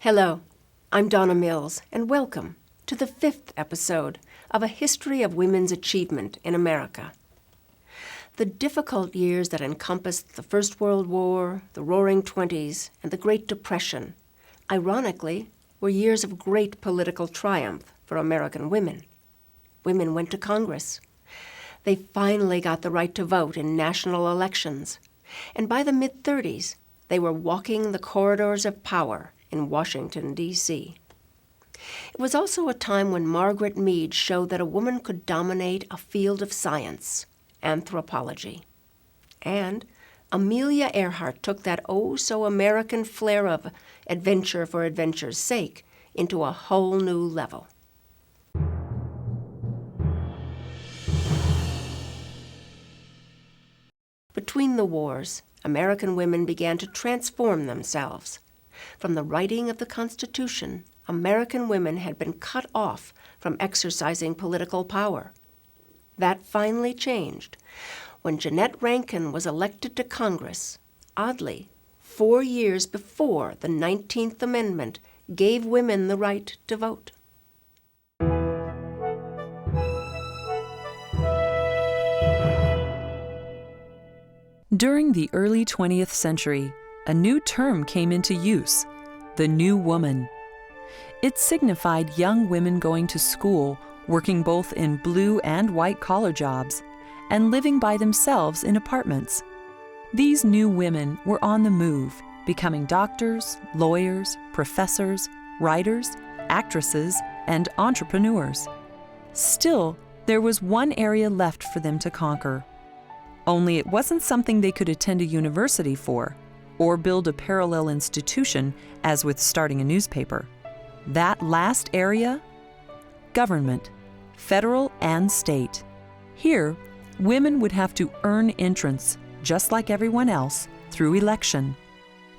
Hello, I'm Donna Mills, and welcome to the 5th episode of A History of Women's Achievement in America. The difficult years that encompassed the First World War, the Roaring Twenties, and the Great Depression, ironically, were years of great political triumph for American women. Women went to Congress. They finally got the right to vote in national elections, and by the mid-30s, they were walking the corridors of power in Washington, D.C. It was also a time when Margaret Mead showed that a woman could dominate a field of science, anthropology. And Amelia Earhart took that oh-so-American flair of adventure for adventure's sake into a whole new level. Between the wars, American women began to transform themselves. From the writing of the Constitution, American women had been cut off from exercising political power. That finally changed when Janette Ranken was elected to Congress, oddly, 4 years before the 19th Amendment gave women the right to vote. During the early 20th century, a new term came into use, the New Woman. It signified young women going to school, working both in blue and white-collar jobs, and living by themselves in apartments. These new women were on the move, becoming doctors, lawyers, professors, writers, actresses, and entrepreneurs. Still, there was one area left for them to conquer. Only it wasn't something they could attend a university for, or build a parallel institution, as with starting a newspaper. That last area? Government, federal and state. Here, women would have to earn entrance, just like everyone else, through election.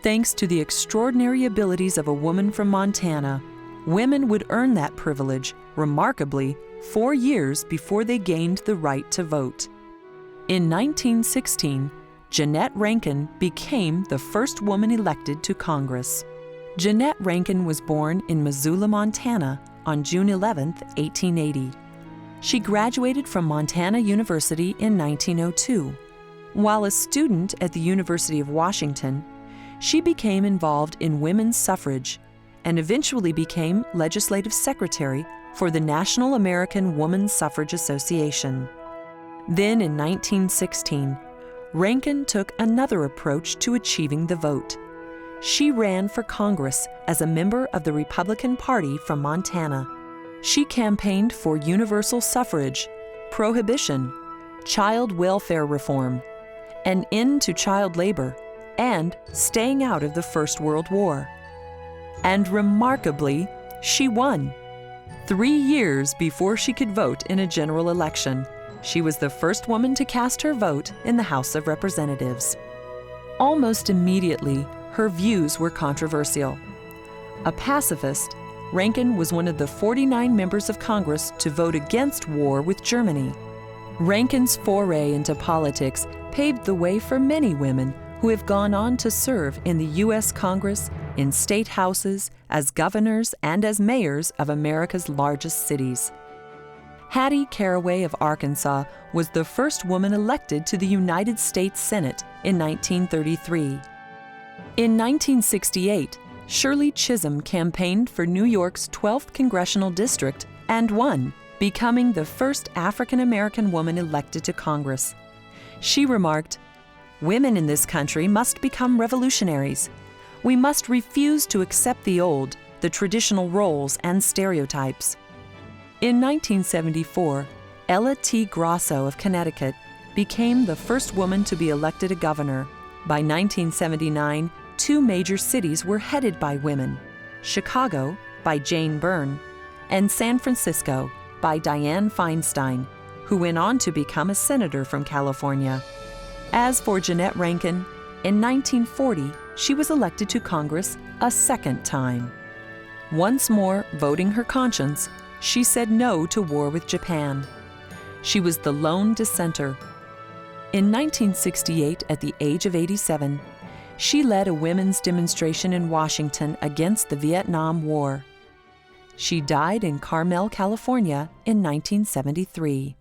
Thanks to the extraordinary abilities of a woman from Montana, women would earn that privilege, remarkably, 4 years before they gained the right to vote. In 1916, Janette Ranken became the first woman elected to Congress. Janette Ranken was born in Missoula, Montana on June 11, 1880. She graduated from Montana University in 1902. While a student at the University of Washington, she became involved in women's suffrage and eventually became legislative secretary for the National American Woman Suffrage Association. Then in 1916, Ranken took another approach to achieving the vote. She ran for Congress as a member of the Republican Party from Montana. She campaigned for universal suffrage, prohibition, child welfare reform, an end to child labor, and staying out of the First World War. And remarkably, she won. 3 years before she could vote in a general election, she was the first woman to cast her vote in the House of Representatives. Almost immediately, her views were controversial. A pacifist, Ranken was one of the 49 members of Congress to vote against war with Germany. Ranken's foray into politics paved the way for many women who have gone on to serve in the U.S. Congress, in state houses, as governors, and as mayors of America's largest cities. Hattie Caraway of Arkansas was the first woman elected to the United States Senate in 1933. In 1968, Shirley Chisholm campaigned for New York's 12th Congressional District and won, becoming the first African-American woman elected to Congress. She remarked, "Women in this country must become revolutionaries. We must refuse to accept the old, the traditional roles and stereotypes." In 1974, Ella T. Grosso of Connecticut became the first woman to be elected a governor. By 1979, 2 major cities were headed by women: Chicago, by Jane Byrne, and San Francisco, by Dianne Feinstein, who went on to become a senator from California. As for Janette Ranken, in 1940, she was elected to Congress a second time. Once more voting her conscience, she said no to war with Japan. She was the lone dissenter. In 1968, at the age of 87, She led a women's demonstration in Washington against the Vietnam War. She died in Carmel, California in 1973.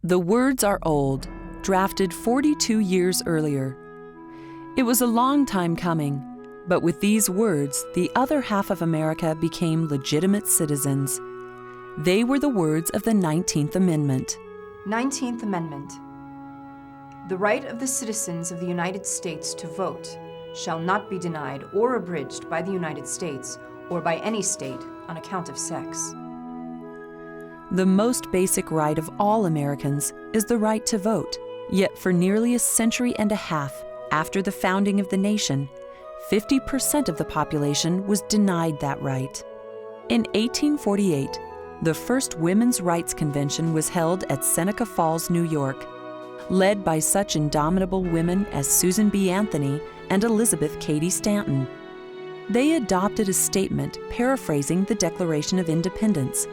The Words Are Old, drafted 42 years earlier. It was a long time coming, but with these words, the other half of America became legitimate citizens. They were the words of the 19th Amendment. 19th Amendment. The right of the citizens of the United States to vote shall not be denied or abridged by the United States or by any state on account of sex. The most basic right of all Americans is the right to vote. Yet for nearly a century and a half after the founding of the nation, 50% of the population was denied that right. In 1848, the first Women's Rights Convention was held at Seneca Falls, New York, led by such indomitable women as Susan B. Anthony and Elizabeth Cady Stanton. They adopted a statement paraphrasing the Declaration of Independence.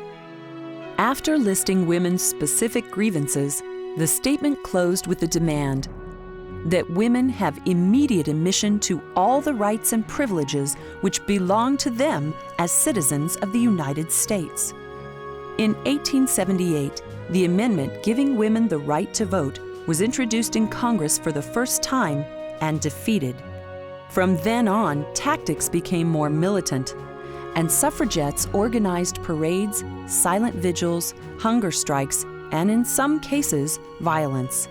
After listing women's specific grievances, the statement closed with the demand that women have immediate admission to all the rights and privileges which belong to them as citizens of the United States. In 1878, the amendment giving women the right to vote was introduced in Congress for the first time and defeated. From then on, tactics became more militant, and suffragettes organized parades, silent vigils, hunger strikes, and in some cases, violence.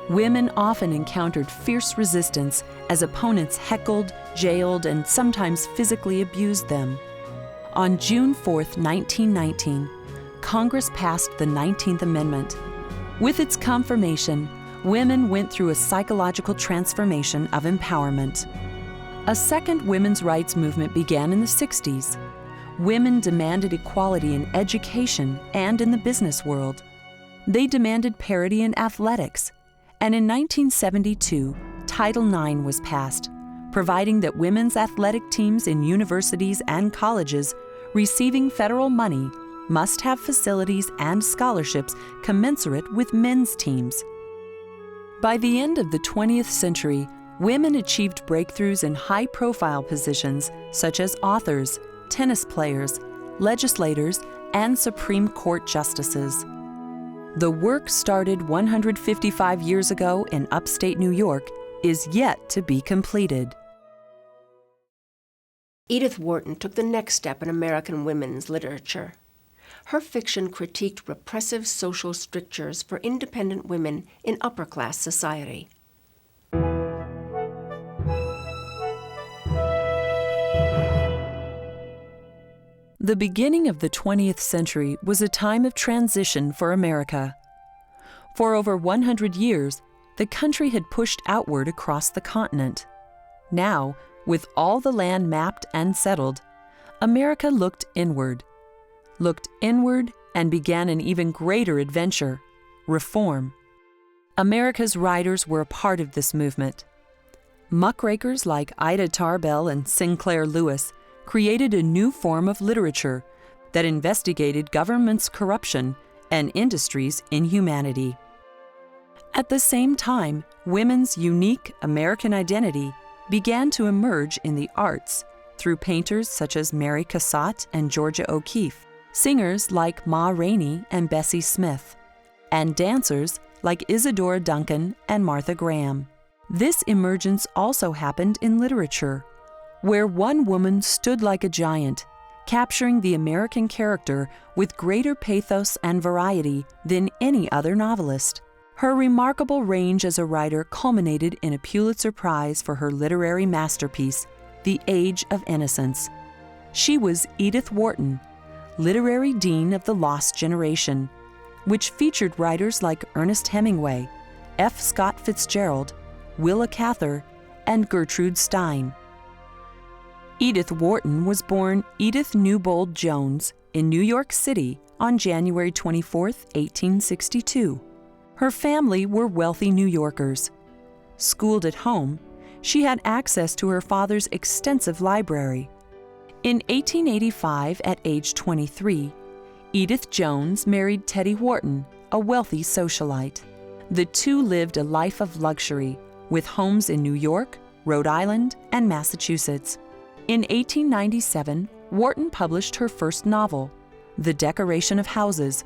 Women often encountered fierce resistance as opponents heckled, jailed, and sometimes physically abused them. On June 4, 1919, Congress passed the 19th Amendment. With its confirmation, women went through a psychological transformation of empowerment. A second women's rights movement began in the 60s. Women demanded equality in education and in the business world. They demanded parity in athletics, and in 1972, Title IX was passed, providing that women's athletic teams in universities and colleges receiving federal money must have facilities and scholarships commensurate with men's teams. By the end of the 20th century, women achieved breakthroughs in high-profile positions such as authors, tennis players, legislators, and Supreme Court justices. The work started 155 years ago in upstate New York is yet to be completed. Edith Wharton took the next step in American women's literature. Her fiction critiqued repressive social strictures for independent women in upper-class society. The beginning of the 20th century was a time of transition for America. For over 100 years, the country had pushed outward across the continent. Now, with all the land mapped and settled, America looked inward and began an even greater adventure, reform. America's writers were a part of this movement. Muckrakers like Ida Tarbell and Sinclair Lewis created a new form of literature that investigated government's corruption and industry's inhumanity. At the same time, women's unique American identity began to emerge in the arts through painters such as Mary Cassatt and Georgia O'Keeffe, singers like Ma Rainey and Bessie Smith, and dancers like Isadora Duncan and Martha Graham. This emergence also happened in literature, where one woman stood like a giant, capturing the American character with greater pathos and variety than any other novelist. Her remarkable range as a writer culminated in a Pulitzer Prize for her literary masterpiece, The Age of Innocence. She was Edith Wharton, literary dean of the Lost Generation, which featured writers like Ernest Hemingway, F. Scott Fitzgerald, Willa Cather, and Gertrude Stein. Edith Wharton was born Edith Newbold Jones in New York City on January 24, 1862. Her family were wealthy New Yorkers. Schooled at home, she had access to her father's extensive library. In 1885, at age 23, Edith Jones married Teddy Wharton, a wealthy socialite. The two lived a life of luxury, with homes in New York, Rhode Island, and Massachusetts. In 1897, Wharton published her first novel, The Decoration of Houses,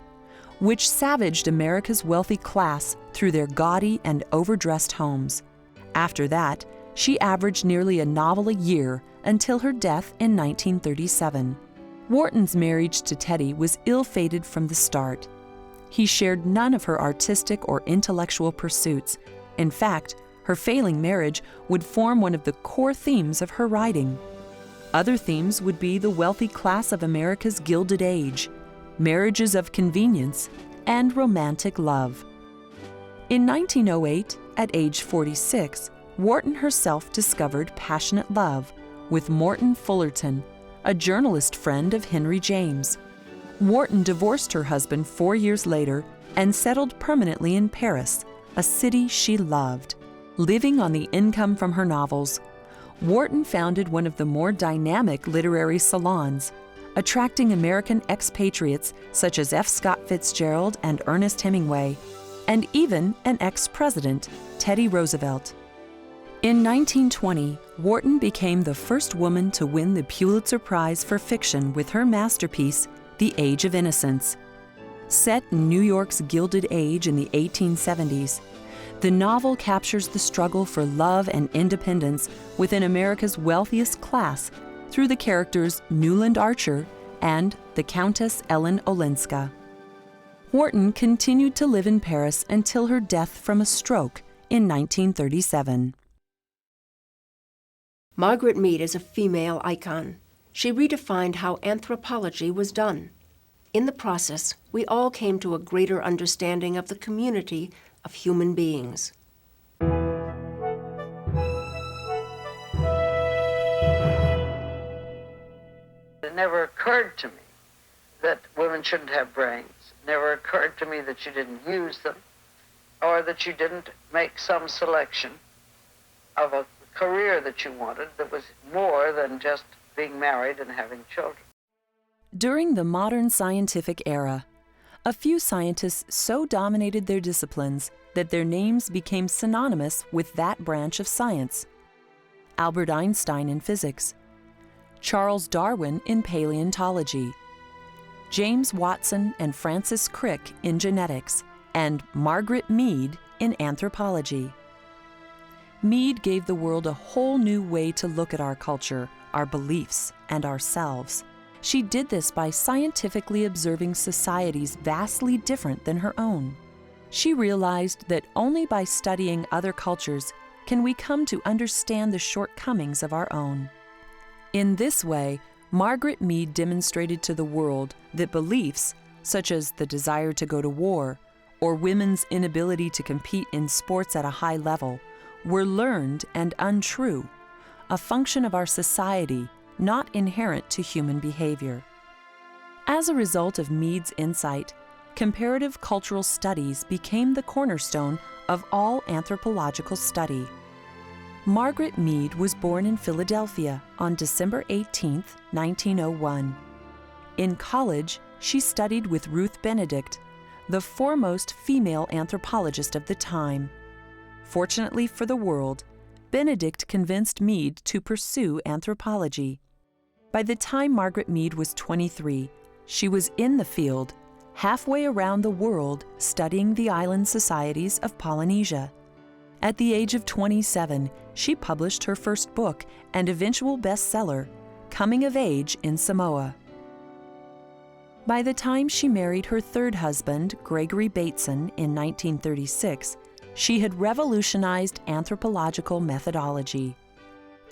which savaged America's wealthy class through their gaudy and overdressed homes. After that, she averaged nearly a novel a year until her death in 1937. Wharton's marriage to Teddy was ill-fated from the start. He shared none of her artistic or intellectual pursuits. In fact, her failing marriage would form one of the core themes of her writing. Other themes would be the wealthy class of America's Gilded Age, marriages of convenience, and romantic love. In 1908, at age 46, Wharton herself discovered passionate love with Morton Fullerton, a journalist friend of Henry James. Wharton divorced her husband 4 years later and settled permanently in Paris, a city she loved. Living on the income from her novels, Wharton founded one of the more dynamic literary salons, attracting American expatriates such as F. Scott Fitzgerald and Ernest Hemingway, and even an ex-president, Teddy Roosevelt. In 1920, Wharton became the first woman to win the Pulitzer Prize for fiction with her masterpiece, The Age of Innocence. Set in New York's Gilded Age in the 1870s, the novel captures the struggle for love and independence within America's wealthiest class through the characters Newland Archer and the Countess Ellen Olenska. Wharton continued to live in Paris until her death from a stroke in 1937. Margaret Mead is a female icon. She redefined how anthropology was done. In the process, we all came to a greater understanding of the community of human beings. It never occurred to me that women shouldn't have brains. It never occurred to me that you didn't use them, or that you didn't make some selection of a career that you wanted that was more than just being married and having children. During the modern scientific era, a few scientists so dominated their disciplines that their names became synonymous with that branch of science. Albert Einstein in physics, Charles Darwin in paleontology, James Watson and Francis Crick in genetics, and Margaret Mead in anthropology. Mead gave the world a whole new way to look at our culture, our beliefs, and ourselves. She did this by scientifically observing societies vastly different than her own. She realized that only by studying other cultures can we come to understand the shortcomings of our own. In this way, Margaret Mead demonstrated to the world that beliefs, such as the desire to go to war, or women's inability to compete in sports at a high level, were learned and untrue, a function of our society, not inherent to human behavior. As a result of Mead's insight, comparative cultural studies became the cornerstone of all anthropological study. Margaret Mead was born in Philadelphia on December 18, 1901. In college, she studied with Ruth Benedict, the foremost female anthropologist of the time. Fortunately for the world, Benedict convinced Mead to pursue anthropology. By the time Margaret Mead was 23, she was in the field, halfway around the world studying the island societies of Polynesia. At the age of 27, she published her first book and eventual bestseller, Coming of Age in Samoa. By the time she married her third husband, Gregory Bateson, in 1936, she had revolutionized anthropological methodology.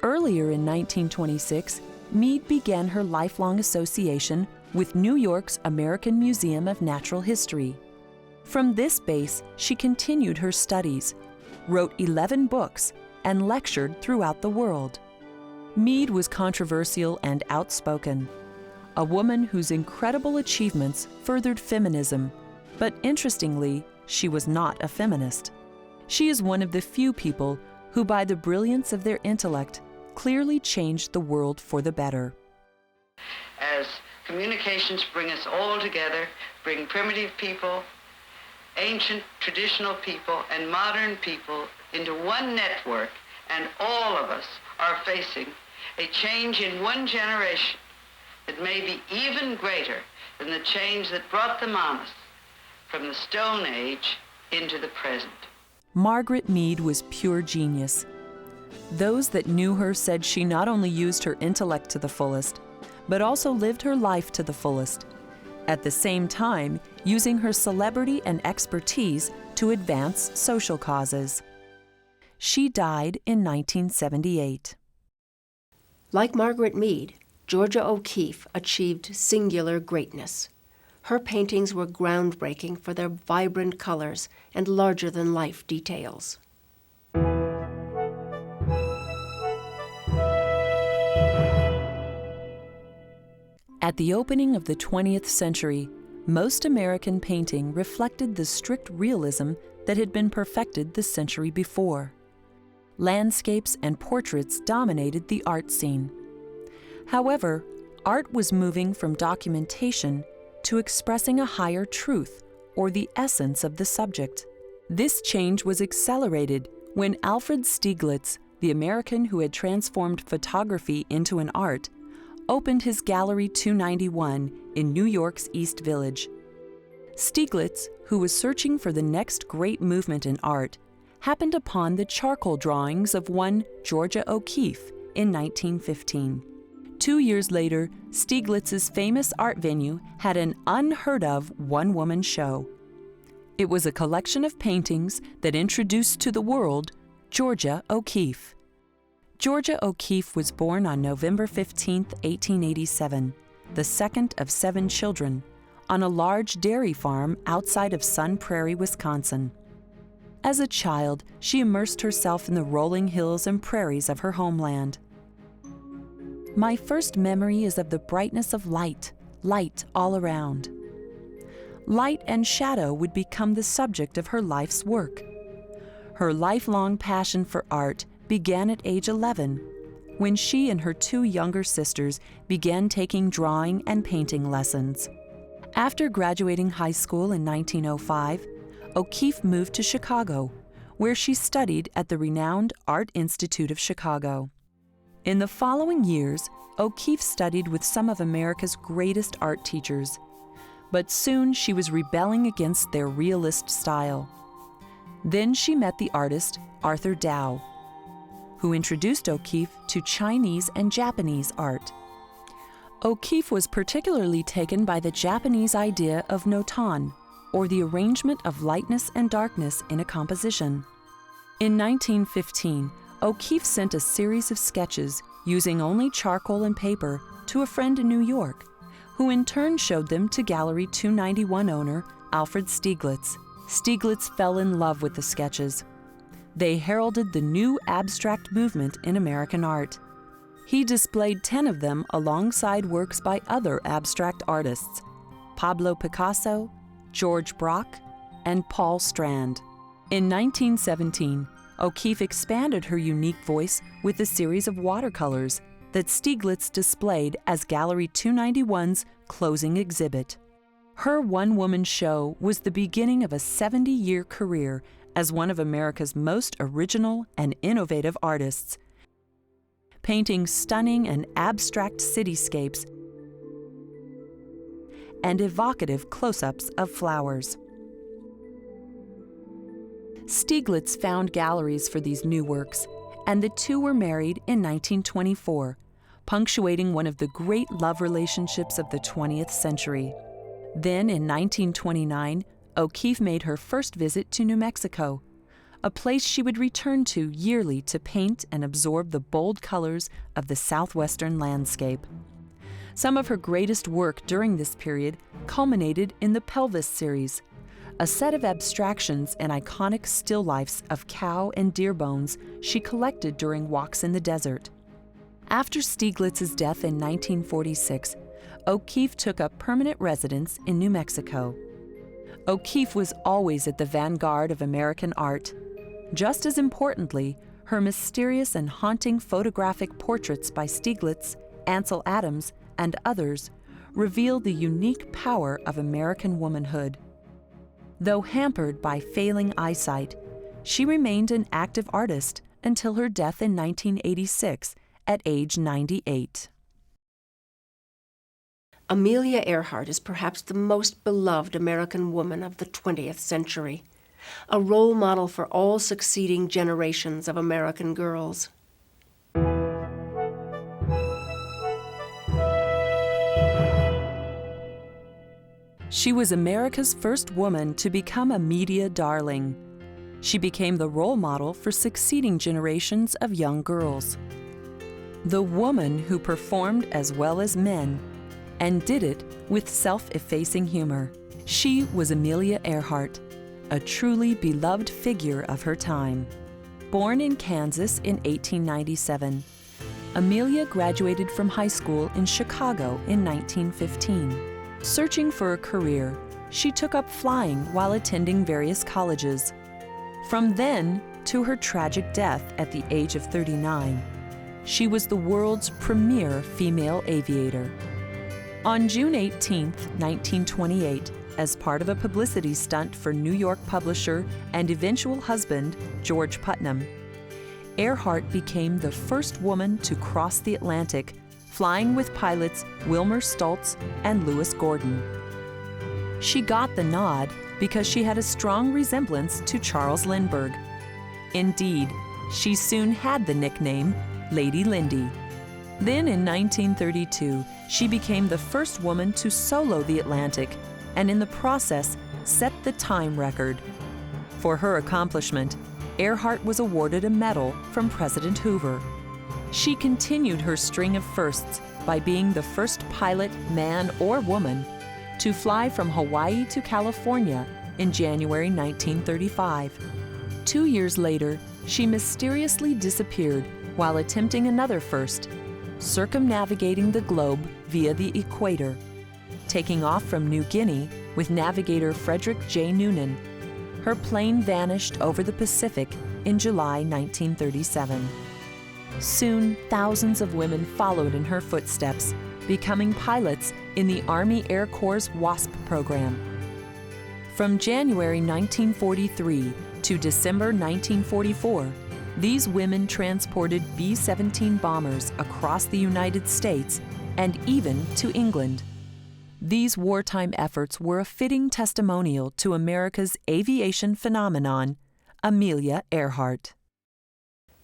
Earlier in 1926, Mead began her lifelong association with New York's American Museum of Natural History. From this base, she continued her studies, wrote 11 books, and lectured throughout the world. Mead was controversial and outspoken, a woman whose incredible achievements furthered feminism, but interestingly, she was not a feminist. She is one of the few people who, by the brilliance of their intellect, clearly changed the world for the better. As communications bring us all together, bring primitive people ancient traditional people and modern people into one network, and all of us are facing a change in one generation that may be even greater than the change that brought them on us from the Stone Age into the present. Margaret Mead was pure genius. Those that knew her said she not only used her intellect to the fullest, but also lived her life to the fullest, at the same time using her celebrity and expertise to advance social causes. She died in 1978. Like Margaret Mead, Georgia O'Keeffe achieved singular greatness. Her paintings were groundbreaking for their vibrant colors and larger-than-life details. At the opening of the 20th century, most American painting reflected the strict realism that had been perfected the century before. Landscapes and portraits dominated the art scene. However, art was moving from documentation to expressing a higher truth, or the essence of the subject. This change was accelerated when Alfred Stieglitz, the American who had transformed photography into an art, opened his Gallery 291 in New York's East Village. Stieglitz, who was searching for the next great movement in art, happened upon the charcoal drawings of one Georgia O'Keeffe in 1915. 2 years later, Stieglitz's famous art venue had an unheard-of one-woman show. It was a collection of paintings that introduced to the world Georgia O'Keeffe. Georgia O'Keeffe was born on November 15, 1887, the second of 7 children, on a large dairy farm outside of Sun Prairie, Wisconsin. As a child, she immersed herself in the rolling hills and prairies of her homeland. My first memory is of the brightness of light all around. Light and shadow would become the subject of her life's work. Her lifelong passion for art began at age 11, when she and her 2 younger sisters began taking drawing and painting lessons. After graduating high school in 1905, O'Keeffe moved to Chicago, where she studied at the renowned Art Institute of Chicago. In the following years, O'Keeffe studied with some of America's greatest art teachers, but soon she was rebelling against their realist style. Then she met the artist Arthur Dow, who introduced O'Keeffe to Chinese and Japanese art. O'Keeffe was particularly taken by the Japanese idea of notan, or the arrangement of lightness and darkness in a composition. In 1915, O'Keeffe sent a series of sketches using only charcoal and paper to a friend in New York, who in turn showed them to Gallery 291 owner Alfred Stieglitz. Stieglitz fell in love with the sketches. They heralded the new abstract movement in American art. He displayed 10 of them alongside works by other abstract artists, Pablo Picasso, George Braque, and Paul Strand. In 1917, O'Keeffe expanded her unique voice with a series of watercolors that Stieglitz displayed as Gallery 291's closing exhibit. Her one-woman show was the beginning of a 70-year career as one of America's most original and innovative artists, painting stunning and abstract cityscapes and evocative close-ups of flowers. Stieglitz found galleries for these new works, and the two were married in 1924, punctuating one of the great love relationships of the 20th century. Then, in 1929, O'Keeffe made her first visit to New Mexico, a place she would return to yearly to paint and absorb the bold colors of the southwestern landscape. Some of her greatest work during this period culminated in the Pelvis series, a set of abstractions and iconic still lifes of cow and deer bones she collected during walks in the desert. After Stieglitz's death in 1946, O'Keeffe took up permanent residence in New Mexico. O'Keeffe was always at the vanguard of American art. Just as importantly, her mysterious and haunting photographic portraits by Stieglitz, Ansel Adams, and others reveal the unique power of American womanhood. Though hampered by failing eyesight, she remained an active artist until her death in 1986 at age 98. Amelia Earhart is perhaps the most beloved American woman of the 20th century, a role model for all succeeding generations of American girls. She was America's first woman to become a media darling. She became the role model for succeeding generations of young girls. The woman who performed as well as men, and did it with self-effacing humor. She was Amelia Earhart, a truly beloved figure of her time. Born in Kansas in 1897, Amelia graduated from high school in Chicago in 1915. Searching for a career, she took up flying while attending various colleges. From then to her tragic death at the age of 39, she was the world's premier female aviator. On June 18, 1928, as part of a publicity stunt for New York publisher and eventual husband George Putnam, Earhart became the first woman to cross the Atlantic, flying with pilots Wilmer Stoltz and Lewis Gordon. She got the nod because she had a strong resemblance to Charles Lindbergh. Indeed, she soon had the nickname Lady Lindy. Then in 1932, she became the first woman to solo the Atlantic and in the process set the time record. For her accomplishment, Earhart was awarded a medal from President Hoover. She continued her string of firsts by being the first pilot, man or woman, to fly from Hawaii to California in January 1935. 2 years later, she mysteriously disappeared while attempting another first, circumnavigating the globe via the equator. Taking off from New Guinea with navigator Frederick J. Noonan, her plane vanished over the Pacific in July 1937. Soon, thousands of women followed in her footsteps, becoming pilots in the Army Air Corps' WASP program. From January 1943 to December 1944, these women transported B-17 bombers across the United States and even to England. These wartime efforts were a fitting testimonial to America's aviation phenomenon, Amelia Earhart.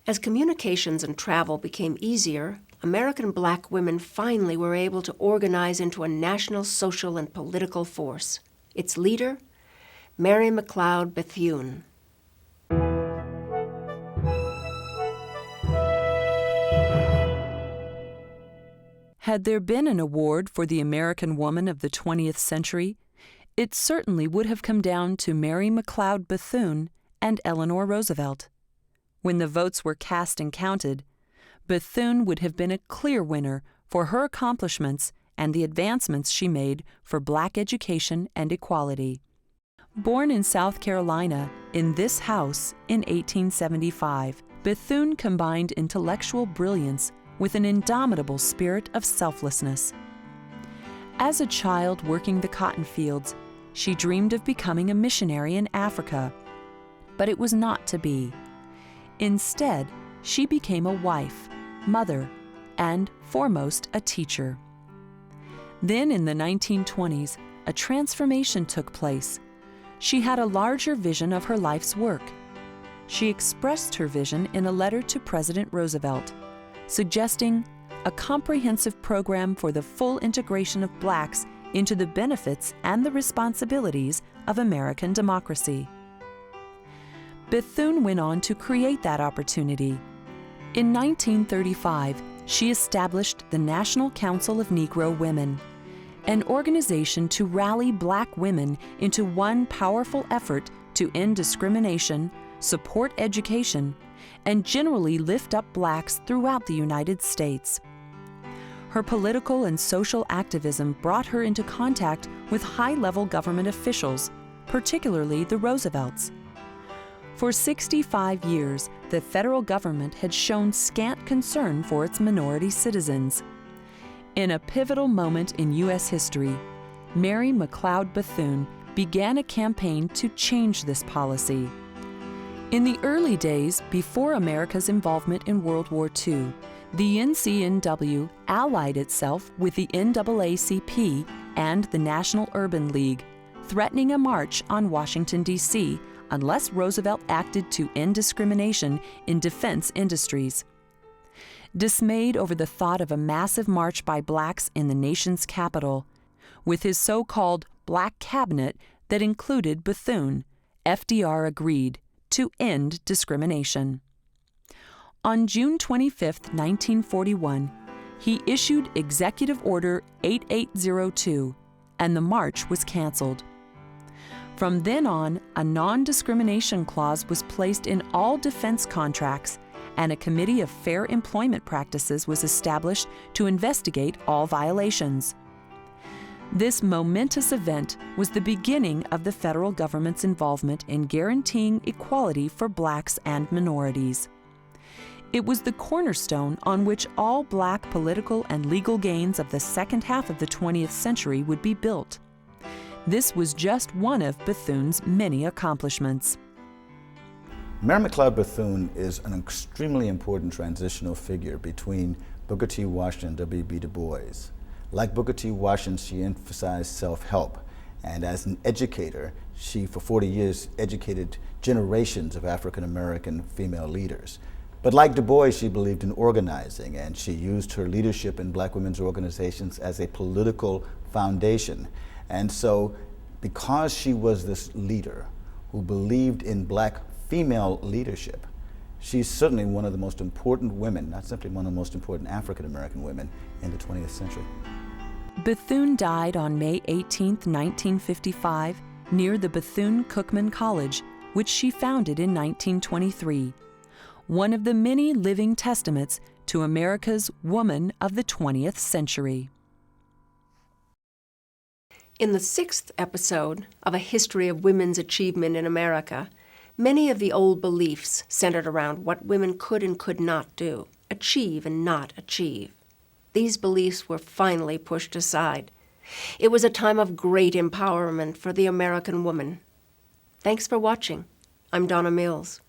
As communications and travel became easier, American black women finally were able to organize into a national social and political force. Its leader, Mary McLoud Bethune. Had there been an award for the American woman of the 20th century, it certainly would have come down to Mary McLeod Bethune and Eleanor Roosevelt. When the votes were cast and counted, Bethune would have been a clear winner for her accomplishments and the advancements she made for black education and equality. Born in South Carolina, in this house in 1875, Bethune combined intellectual brilliance with an indomitable spirit of selflessness. As a child working the cotton fields, she dreamed of becoming a missionary in Africa, but it was not to be. Instead, she became a wife, mother, and, foremost, a teacher. Then in the 1920s, a transformation took place. She had a larger vision of her life's work. She expressed her vision in a letter to President Roosevelt, suggesting a comprehensive program for the full integration of blacks into the benefits and the responsibilities of American democracy. Bethune went on to create that opportunity. In 1935, she established the National Council of Negro Women, an organization to rally black women into one powerful effort to end discrimination, support education, and generally lift up blacks throughout the United States. Her political and social activism brought her into contact with high-level government officials, particularly the Roosevelts. For 65 years, the federal government had shown scant concern for its minority citizens. In a pivotal moment in U.S. history, Mary McLeod Bethune began a campaign to change this policy. In the early days, before America's involvement in World War II, the NCNW allied itself with the NAACP and the National Urban League, threatening a march on Washington, D.C., unless Roosevelt acted to end discrimination in defense industries. Dismayed over the thought of a massive march by blacks in the nation's capital, with his so-called Black Cabinet that included Bethune, FDR agreed to end discrimination. On June 25, 1941, he issued Executive Order 8802, and the march was canceled. From then on, a non-discrimination clause was placed in all defense contracts, and a Committee of Fair Employment Practices was established to investigate all violations. This momentous event was the beginning of the federal government's involvement in guaranteeing equality for blacks and minorities. It was the cornerstone on which all black political and legal gains of the second half of the 20th century would be built. This was just one of Bethune's many accomplishments. Mary McLoud Bethune is an extremely important transitional figure between Booker T. Washington and W.B. Du Bois. Like Booker T. Washington, she emphasized self-help, and as an educator, she for 40 years educated generations of African-American female leaders. But like Du Bois, she believed in organizing, and she used her leadership in black women's organizations as a political foundation. And so, because she was this leader who believed in black female leadership, she's certainly one of the most important women, not simply one of the most important African-American women in the 20th century. Bethune died on May 18, 1955, near the Bethune-Cookman College, which she founded in 1923, one of the many living testaments to America's woman of the 20th century. In the 6th episode of A History of Women's Achievement in America, many of the old beliefs centered around what women could and could not do, achieve and not achieve. These beliefs were finally pushed aside. It was a time of great empowerment for the American woman. Thanks for watching. I'm Donna Mills.